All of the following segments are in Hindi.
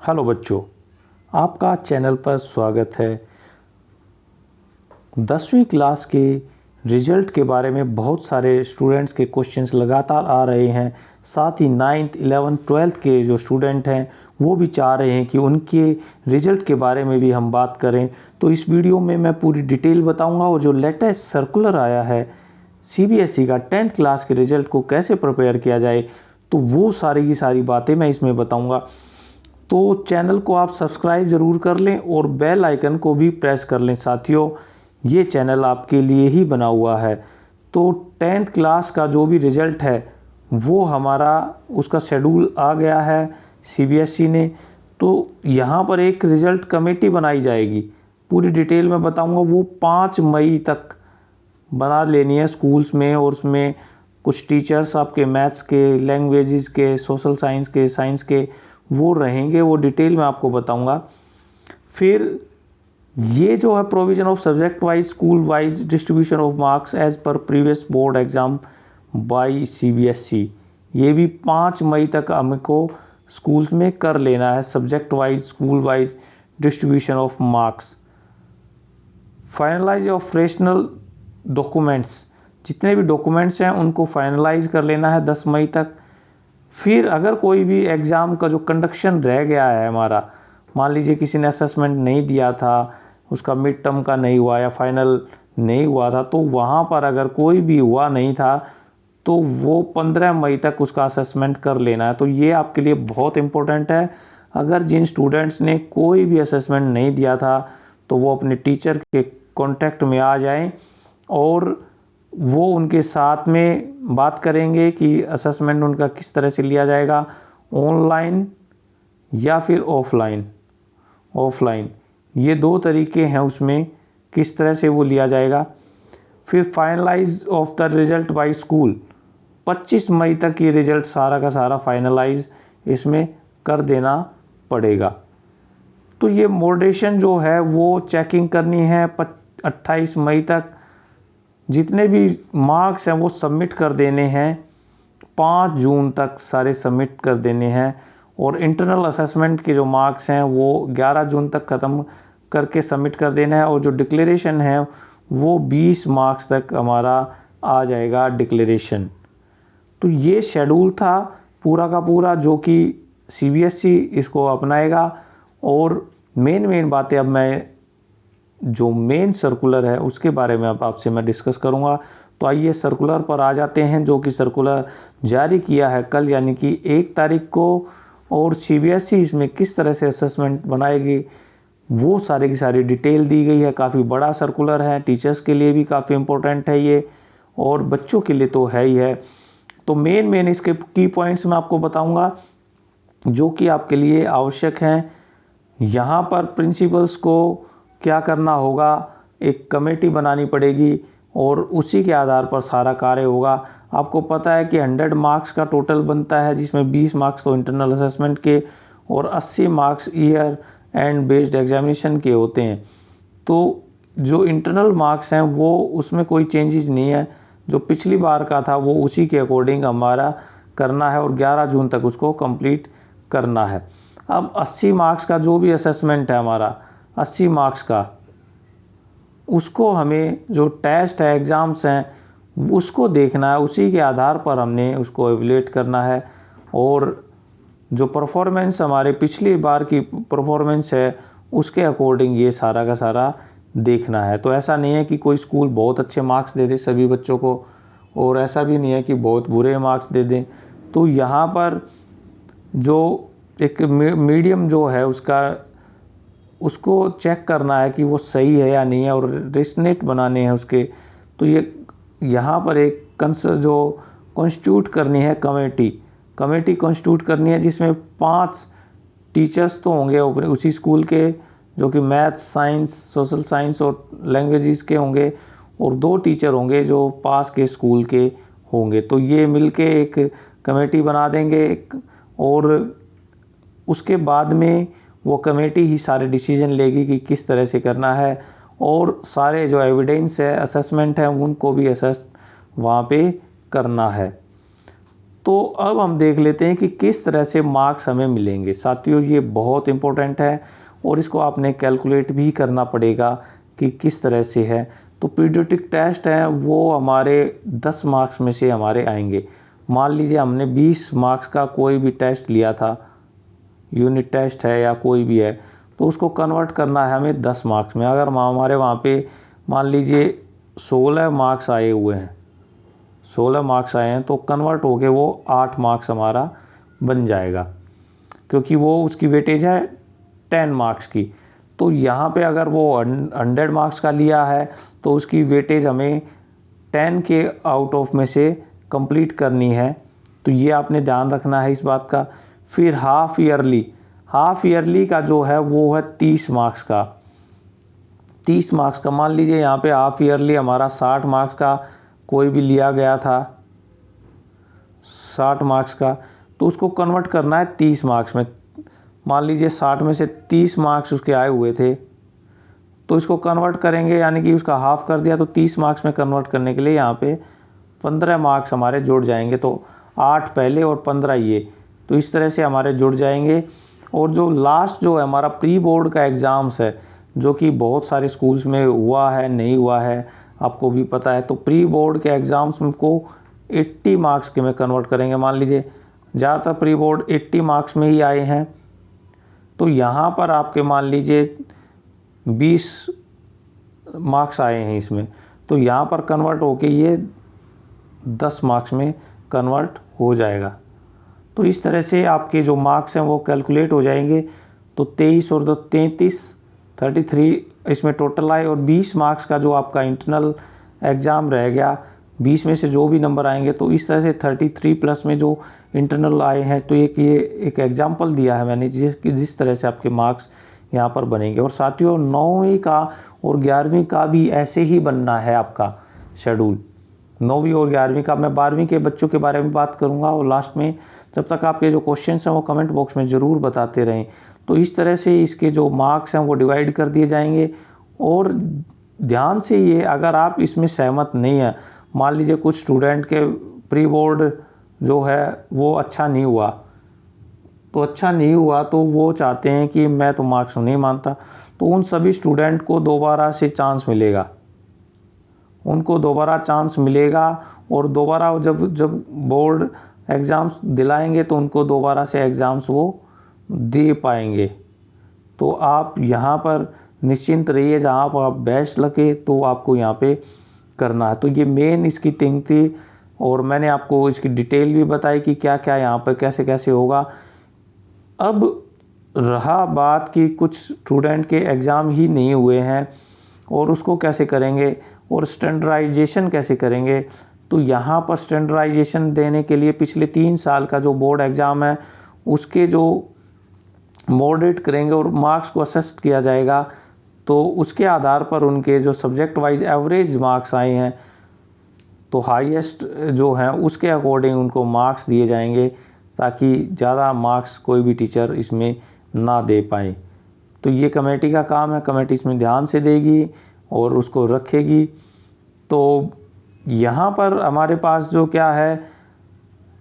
हेलो बच्चों, आपका चैनल पर स्वागत है। 10वीं क्लास के रिजल्ट के बारे में बहुत सारे स्टूडेंट्स के क्वेश्चंस लगातार आ रहे हैं। साथ ही 9th 11th 12th के जो स्टूडेंट हैं वो भी चाह रहे हैं कि उनके रिजल्ट के बारे में भी हम बात करें। तो इस वीडियो में मैं पूरी डिटेल बताऊंगा और जो लेटेस्ट सर्कुलर आया है CBSE का 10th क्लास के रिजल्ट को कैसे प्रिपेयर किया जाए, तो वो सारी की सारी बातें मैं इसमें बताऊंगा। तो चैनल को आप सब्सक्राइब ज़रूर कर लें और बेल आइकन को भी प्रेस कर लें। साथियों, ये चैनल आपके लिए ही बना हुआ है। तो 10th क्लास का जो भी रिज़ल्ट है वो हमारा उसका शेड्यूल आ गया है CBSE ने। तो यहाँ पर एक रिज़ल्ट कमेटी बनाई जाएगी, पूरी डिटेल में बताऊँगा। वो 5 मई तक बना लेनी है स्कूल्स में, और उसमें कुछ टीचर्स आपके मैथ्स के, लैंग्वेजेस के, सोशल साइंस के, साइंस के वो रहेंगे। वो डिटेल में आपको बताऊंगा। फिर ये जो है provision of subject wise school wise distribution of marks as per previous board exam by CBSE, ये भी 5 मई तक हमको स्कूल्स में कर लेना है। Subject wise school wise distribution of marks. Finalise operational documents, जितने भी डॉक्यूमेंट्स हैं उनको फाइनलाइज कर लेना है 10 मई तक। फिर अगर कोई भी एग्ज़ाम का जो कंडक्शन रह गया है हमारा, मान लीजिए किसी ने असेसमेंट नहीं दिया था, उसका मिड टर्म का नहीं हुआ या फाइनल नहीं हुआ था, तो वहाँ पर अगर कोई भी हुआ नहीं था तो वो 15 मई तक उसका असेसमेंट कर लेना है। तो ये आपके लिए बहुत इम्पोर्टेंट है। अगर जिन स्टूडेंट्स ने कोई भी असेसमेंट नहीं दिया था तो वो अपने टीचर के कॉन्टेक्ट में आ जाएं और वो उनके साथ में बात करेंगे कि असेसमेंट उनका किस तरह से लिया जाएगा, ऑनलाइन या फिर ऑफलाइन। ये 2 तरीके हैं उसमें किस तरह से वो लिया जाएगा। फिर finalise of the result by school, 25 मई तक ये रिजल्ट सारा का सारा फाइनलाइज इसमें कर देना पड़ेगा। तो ये मॉडरेशन जो है वो चेकिंग करनी है 28 मई तक। जितने भी मार्क्स हैं वो सबमिट कर देने हैं 5 जून तक, सारे सबमिट कर देने हैं। और इंटरनल असेसमेंट के जो मार्क्स हैं वो 11 जून तक ख़त्म करके सबमिट कर देना है। और जो डिक्लेरेशन है वो 20 मार्क्स तक हमारा आ जाएगा डिक्लेरेशन। तो ये शेड्यूल था पूरा का पूरा जो कि CBSE इसको अपनाएगा। और मेन बातें अब मैं जो मेन सर्कुलर है उसके बारे में अब आपसे मैं डिस्कस करूंगा। तो आइए सर्कुलर पर आ जाते हैं, जो कि सर्कुलर जारी किया है कल यानी कि 1 तारीख को। और CBSE इसमें किस तरह से असेसमेंट बनाएगी वो सारी की सारी डिटेल दी गई है। काफ़ी बड़ा सर्कुलर है, टीचर्स के लिए भी काफ़ी इम्पोर्टेंट है ये, और बच्चों के लिए तो है ही है। तो मेन इसके की पॉइंट्स मैं आपको बताऊंगा जो कि आपके लिए आवश्यक हैं। यहाँ पर प्रिंसिपल्स को क्या करना होगा, एक कमेटी बनानी पड़ेगी और उसी के आधार पर सारा कार्य होगा। आपको पता है कि 100 मार्क्स का टोटल बनता है, जिसमें 20 मार्क्स तो इंटरनल असेसमेंट के और 80 marks year and based examination के होते हैं। तो जो इंटरनल मार्क्स हैं वो उसमें कोई चेंजेस नहीं है, जो पिछली बार का था वो उसी के अकॉर्डिंग हमारा करना है और 11 जून तक उसको कंप्लीट करना है। अब 80 मार्क्स का जो भी असेसमेंट है हमारा 80 मार्क्स का, उसको हमें जो टेस्ट है, एग्ज़ाम्स हैं, उसको देखना है। उसी के आधार पर हमने उसको एवल्यूएट करना है। और जो परफॉर्मेंस हमारे पिछली बार की परफॉर्मेंस है उसके अकॉर्डिंग ये सारा का सारा देखना है। तो ऐसा नहीं है कि कोई स्कूल बहुत अच्छे मार्क्स दे दे सभी बच्चों को, और ऐसा भी नहीं है कि बहुत बुरे मार्क्स दे दें। तो यहाँ पर जो एक मीडियम जो है उसको चेक करना है कि वो सही है या नहीं है, और रेस्टिनेट बनाने हैं उसके। तो ये यहाँ पर एक जो कॉन्स्टिट्यूट करनी है कमेटी कॉन्स्टिट्यूट करनी है, जिसमें 5 टीचर्स तो होंगे उसी स्कूल के, जो कि मैथ्स, साइंस, सोशल साइंस और लैंग्वेजेस के होंगे, और 2 टीचर होंगे जो पास के स्कूल के होंगे। तो ये मिलके एक कमेटी बना देंगे और उसके बाद में वो कमेटी ही सारे डिसीजन लेगी कि किस तरह से करना है। और सारे जो एविडेंस है, असेसमेंट है, उनको भी असेस वहाँ पे करना है। तो अब हम देख लेते हैं कि किस तरह से मार्क्स हमें मिलेंगे। साथियों, ये बहुत इम्पोर्टेंट है और इसको आपने कैलकुलेट भी करना पड़ेगा कि किस तरह से है। तो पीरियोडिक टेस्ट है वो हमारे 10 मार्क्स में से हमारे आएंगे। मान लीजिए हमने 20 मार्क्स का कोई भी टेस्ट लिया था, यूनिट टेस्ट है या कोई भी है, तो उसको कन्वर्ट करना है हमें 10 मार्क्स में। अगर हमारे वहाँ पे मान लीजिए 16 मार्क्स आए हुए हैं, 16 मार्क्स आए हैं, तो कन्वर्ट होके वो 8 मार्क्स हमारा बन जाएगा, क्योंकि वो उसकी वेटेज है 10 मार्क्स की। तो यहाँ पे अगर वो 100 मार्क्स का लिया है तो उसकी वेटेज हमें 10 के आउट ऑफ में से कंप्लीट करनी है। तो ये आपने ध्यान रखना है इस बात का। फिर हाफ ईयरली का जो है वो है 30 मार्क्स का। 30 मार्क्स का मान लीजिए यहाँ पे हाफ ईयरली हमारा 60 मार्क्स का कोई भी लिया गया था, 60 मार्क्स का, तो उसको कन्वर्ट करना है 30 मार्क्स में। मान लीजिए 60 में से 30 मार्क्स उसके आए हुए थे, तो इसको कन्वर्ट करेंगे, यानी कि उसका हाफ कर दिया, तो 30 मार्क्स में कन्वर्ट करने के लिए यहाँ पे 15 मार्क्स हमारे जुड़ जाएंगे। तो 8 पहले और 15 ये, तो इस तरह से हमारे जुड़ जाएंगे। और जो लास्ट जो है हमारा प्री बोर्ड का एग्ज़ाम्स है, जो कि बहुत सारे स्कूल्स में हुआ है, नहीं हुआ है, आपको भी पता है। तो प्री बोर्ड के एग्ज़ाम्स को 80 मार्क्स के में कन्वर्ट करेंगे। मान लीजिए ज़्यादातर प्री बोर्ड 80 मार्क्स में ही आए हैं, तो यहाँ पर आपके मान लीजिए 20 मार्क्स आए हैं इसमें, तो यहाँ पर कन्वर्ट होके ये 10 मार्क्स में कन्वर्ट हो जाएगा। तो इस तरह से आपके जो मार्क्स हैं वो कैलकुलेट हो जाएंगे। तो 23 और 2 33, 33 इसमें टोटल आए, और 20 मार्क्स का जो आपका इंटरनल एग्ज़ाम रह गया, 20 में से जो भी नंबर आएंगे, तो इस तरह से 33 प्लस में जो इंटरनल आए हैं। तो ये एक एग्जाम्पल दिया है मैंने जिस तरह से आपके मार्क्स यहाँ पर बनेंगे। और साथियों, 9वीं का और 11वीं का भी ऐसे ही बनना है आपका शेड्यूल। 9वीं और 11वीं का, मैं 12वीं के बच्चों के बारे में बात करूँगा और लास्ट में। जब तक आपके जो क्वेश्चन हैं वो कमेंट बॉक्स में ज़रूर बताते रहें। तो इस तरह से इसके जो मार्क्स हैं वो डिवाइड कर दिए जाएंगे। और ध्यान से ये, अगर आप इसमें सहमत नहीं हैं, मान लीजिए कुछ स्टूडेंट के प्री बोर्ड जो है वो अच्छा नहीं हुआ, तो वो चाहते हैं कि मैं तो मार्क्स नहीं मानता, तो उन सभी स्टूडेंट को दोबारा से चांस मिलेगा, उनको दोबारा चांस मिलेगा। और दोबारा जब बोर्ड एग्ज़ाम्स दिलाएंगे तो उनको दोबारा से एग्ज़ाम्स वो दे पाएंगे। तो आप यहाँ पर निश्चिंत रहिए, जहाँ पर आप बेस्ट लगे तो आपको यहाँ पे करना है। तो ये मेन इसकी थिंग थी, और मैंने आपको इसकी डिटेल भी बताई कि क्या क्या यहाँ पर कैसे कैसे होगा। अब रहा बात कि कुछ स्टूडेंट के एग्ज़ाम ही नहीं हुए हैं और उसको कैसे करेंगे और स्टैंडर्डाइजेशन कैसे करेंगे। तो यहाँ पर स्टैंडर्डाइजेशन देने के लिए पिछले 3 साल का जो बोर्ड एग्ज़ाम है उसके जो मॉडरेट करेंगे और मार्क्स को असेस किया जाएगा। तो उसके आधार पर उनके जो सब्जेक्ट वाइज एवरेज मार्क्स आए हैं, तो हाईएस्ट जो है उसके अकॉर्डिंग उनको मार्क्स दिए जाएंगे, ताकि ज़्यादा मार्क्स कोई भी टीचर इसमें ना दे पाए। तो ये कमेटी का काम है, कमेटी इसमें ध्यान से देगी और उसको रखेगी। तो यहाँ पर हमारे पास जो क्या है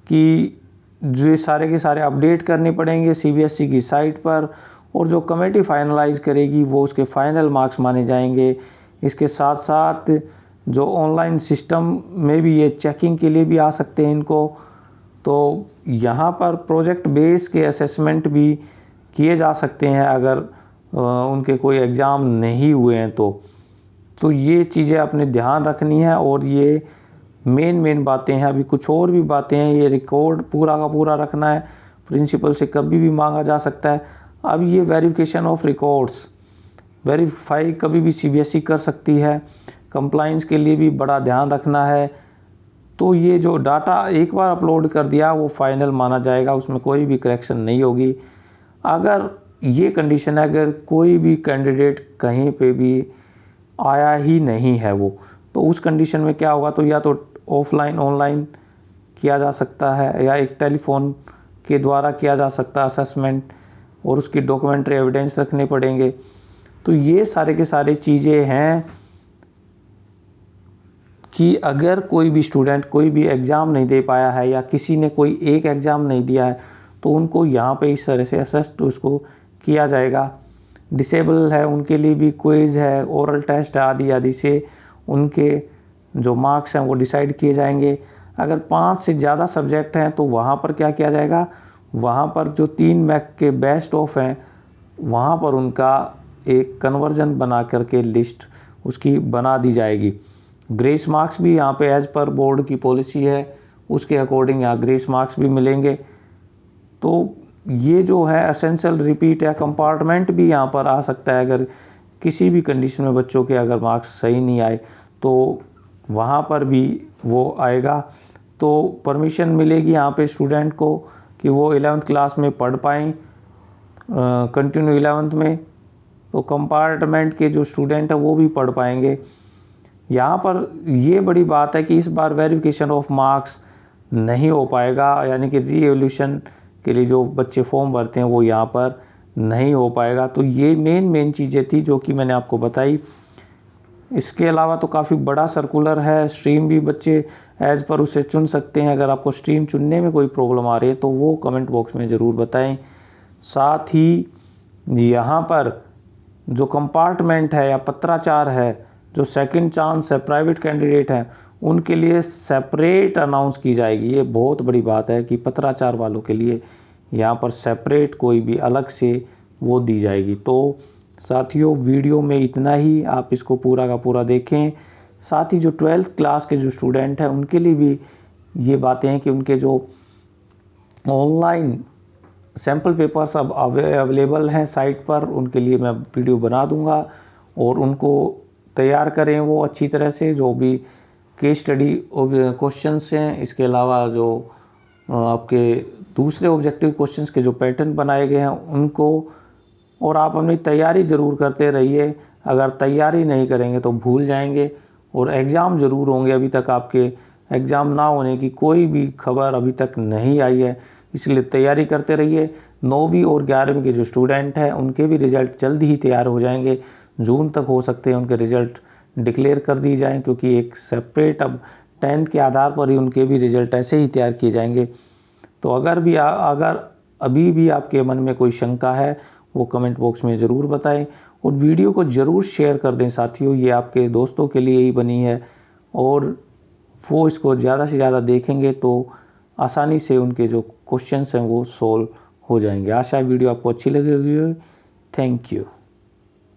कि जो ये सारे के सारे अपडेट करने पड़ेंगे सीबीएसई की साइट पर, और जो कमेटी फाइनलाइज करेगी वो उसके फाइनल मार्क्स माने जाएंगे। इसके साथ साथ जो ऑनलाइन सिस्टम में भी ये चेकिंग के लिए भी आ सकते हैं इनको। तो यहाँ पर प्रोजेक्ट बेस के असेसमेंट भी किए जा सकते हैं अगर उनके कोई एग्ज़ाम नहीं हुए हैं तो ये चीज़ें अपने ध्यान रखनी है। और ये मेन बातें हैं, अभी कुछ और भी बातें हैं। ये रिकॉर्ड पूरा का पूरा रखना है, प्रिंसिपल से कभी भी मांगा जा सकता है। अब ये वेरिफिकेशन ऑफ रिकॉर्ड्स वेरीफाई कभी भी सीबीएसई कर सकती है, कंप्लाइंस के लिए भी बड़ा ध्यान रखना है। तो ये जो डाटा एक बार अपलोड कर दिया वो फाइनल माना जाएगा, उसमें कोई भी करेक्शन नहीं होगी। अगर ये कंडीशन है, अगर कोई भी कैंडिडेट कहीं पे भी आया ही नहीं है वो, तो उस कंडीशन में क्या होगा, तो या तो ऑफलाइन ऑनलाइन किया जा सकता है या एक टेलीफोन के द्वारा किया जा सकता है असेसमेंट, और उसकी डॉक्यूमेंट्री एविडेंस रखने पड़ेंगे। तो ये सारे के सारे चीज़ें हैं कि अगर कोई भी स्टूडेंट कोई भी एग्ज़ाम नहीं दे पाया है या किसी ने कोई एक एग्ज़ाम नहीं दिया है तो उनको यहाँ पे इस तरह से असेस उसको किया जाएगा। डिसेबल है उनके लिए भी क्विज़ है, ओरल टेस्ट आदि आदि से उनके जो मार्क्स हैं वो डिसाइड किए जाएंगे। अगर 5 से ज़्यादा सब्जेक्ट हैं तो वहाँ पर क्या किया जाएगा, वहाँ पर जो 3 मैक के बेस्ट ऑफ हैं वहाँ पर उनका एक कन्वर्जन बना करके लिस्ट उसकी बना दी जाएगी। ग्रेस मार्क्स भी यहाँ पे एज पर बोर्ड की पॉलिसी है उसके अकॉर्डिंग यहाँ ग्रेस मार्क्स भी मिलेंगे। तो ये जो है एसेंशियल रिपीट या कंपार्टमेंट भी यहाँ पर आ सकता है। अगर किसी भी कंडीशन में बच्चों के अगर मार्क्स सही नहीं आए तो वहाँ पर भी वो आएगा। तो परमिशन मिलेगी यहाँ पे स्टूडेंट को कि वो 11th क्लास में पढ़ पाएँ कंटिन्यू 11th में। तो कंपार्टमेंट के जो स्टूडेंट है वो भी पढ़ पाएंगे। यहाँ पर ये बड़ी बात है कि इस बार वेरिफिकेशन ऑफ मार्क्स नहीं हो पाएगा, यानी कि रीएवल्यूशन के लिए जो बच्चे फॉर्म भरते हैं वो यहाँ पर नहीं हो पाएगा। तो ये मेन चीज़ें थी जो कि मैंने आपको बताई। इसके अलावा तो काफ़ी बड़ा सर्कुलर है, स्ट्रीम भी बच्चे एज पर उसे चुन सकते हैं। अगर आपको स्ट्रीम चुनने में कोई प्रॉब्लम आ रही है तो वो कमेंट बॉक्स में ज़रूर बताएं। साथ ही यहाँ पर जो कंपार्टमेंट है या पत्राचार है, जो सेकंड चांस है, प्राइवेट कैंडिडेट हैं, उनके लिए सेपरेट अनाउंस की जाएगी। ये बहुत बड़ी बात है कि पत्राचार वालों के लिए यहाँ पर सेपरेट कोई भी अलग से वो दी जाएगी। तो साथियों वीडियो में इतना ही, आप इसको पूरा का पूरा देखें। साथ ही जो 12th क्लास के जो स्टूडेंट हैं उनके लिए भी ये बातें हैं कि उनके जो ऑनलाइन सैम्पल पेपर्स अब अवेलेबल हैं साइट पर, उनके लिए मैं वीडियो बना दूंगा और उनको तैयार करें वो अच्छी तरह से। जो भी केस स्टडी क्वेश्चंस हैं, इसके अलावा जो आपके दूसरे ऑब्जेक्टिव क्वेश्चंस के जो पैटर्न बनाए गए हैं उनको, और आप अपनी तैयारी ज़रूर करते रहिए। अगर तैयारी नहीं करेंगे तो भूल जाएंगे और एग्ज़ाम ज़रूर होंगे। अभी तक आपके एग्ज़ाम ना होने की कोई भी खबर अभी तक नहीं आई है, इसलिए तैयारी करते रहिए। 9वीं और 11वीं के जो स्टूडेंट हैं उनके भी रिज़ल्ट जल्दी ही तैयार हो जाएंगे। जून तक हो सकते हैं उनके रिज़ल्ट डिक्लेयर कर दी जाएँ, क्योंकि एक सेपरेट अब 10th के आधार पर ही उनके भी रिज़ल्ट ऐसे ही तैयार किए जाएंगे। तो अगर अभी भी आपके मन में कोई शंका है वो कमेंट बॉक्स में ज़रूर बताएं और वीडियो को ज़रूर शेयर कर दें साथियों। ये आपके दोस्तों के लिए ही बनी है और वो इसको ज़्यादा से ज़्यादा देखेंगे तो आसानी से उनके जो क्वेश्चंस हैं वो सॉल्व हो जाएंगे। आशा है वीडियो आपको अच्छी लगी होगी। Thank you.